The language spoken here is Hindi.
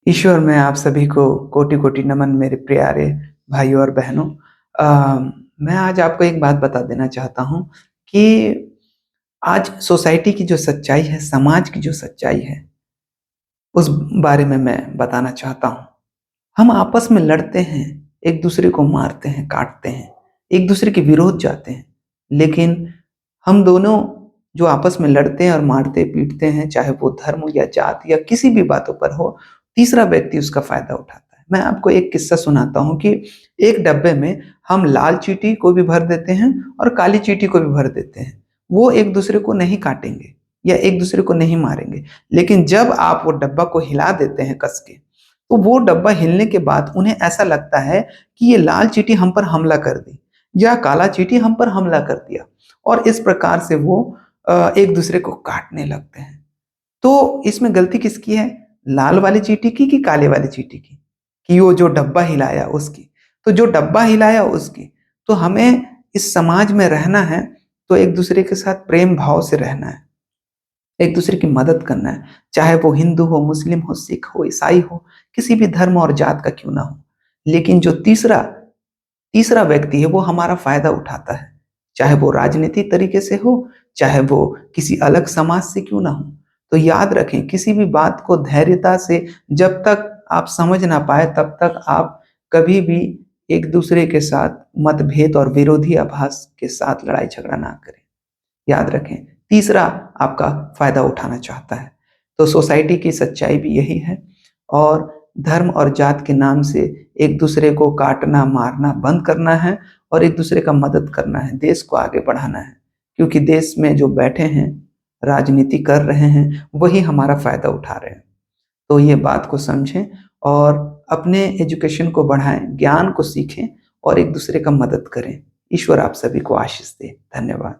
ईश्वर में आप सभी को कोटि-कोटि नमन मेरे प्यारे भाइयों और बहनों। मैं आज आपको एक बात बता देना चाहता हूँ कि आज सोसाइटी की जो सच्चाई है, समाज की जो सच्चाई है, उस बारे में मैं बताना चाहता हूँ। हम आपस में लड़ते हैं, एक-दूसरे को मारते हैं, काटते हैं, एक-दूसरे के विरोध जाते हैं। लेकिन हम दोनों जो आपस में लड़ते हैं और मारते-पीटते हैं, चाहे वो धर्म या जाति या किसी भी बातों पर हो, तीसरा व्यक्ति उसका फ़ायदा उठाता है। मैं आपको एक किस्सा सुनाता हूँ कि एक डब्बे में हम लाल चींटी को भी भर देते हैं और काली चींटी को भी भर देते हैं। वो एक-दूसरे को नहीं काटेंगे या एक-दूसरे को नहीं मारेंगे। लेकिन जब आप वो डब्बा को हिला देते हैं कस के, तो वो डब्बा हिलने के बाद उन्हें ऐसा लगता है कि ये लाल चींटी हम पर हमला कर दी या काला चींटी हम पर हमला कर दिया और इस प्रकार से वो एक दूसरे को काटने लगते हैं। तो इसमें गलती किसकी है? लाल वाली चींटी की कि काले वाली चींटी की? कि वो जो डब्बा हिलाया उसकी। तो जो डब्बा हिलाया उसकी। तो हमें इस समाज में रहना है तो एक दूसरे के साथ प्रेम भाव से रहना है। एक दूसरे की मदद करना है, चाहे वो हिंदू हो, मुस्लिम हो, सिख हो, ईसाई हो, किसी भी धर्म और जात का क्यों ना हो। लेकिन जो तीसरा तीसरा व्यक्ति है वो हमारा फ़ायदा उठाता है, चाहे वो राजनीतिक तरीके से हो, चाहे वो किसी अलग समाज से क्यों ना हो। तो याद रखें किसी भी बात को धैर्यता से जब तक आप समझ ना पाएँ तब तक आप कभी भी एक-दूसरे के साथ मतभेद और विरोधाभास के साथ लड़ाई-झगड़ा ना करें। याद रखें, तीसरा आपका फ़ायदा उठाना चाहता है। तो सोसाइटी की सच्चाई भी यही है और धर्म और जात के नाम से एक-दूसरे को काटना, मारना बंद करना है और एक-दूसरे का मदद करना है, देश को आगे बढ़ाना है। क्योंकि देश में जो बैठे हैं, राजनीति कर रहे हैं, वही हमारा फ़ायदा उठा रहे हैं। तो ये बात को समझें और अपने एजुकेशन को बढ़ाएँ, ज्ञान को सीखें और एक-दूसरे का मदद करें। ईश्वर आप सभी को आशीष दे। धन्यवाद।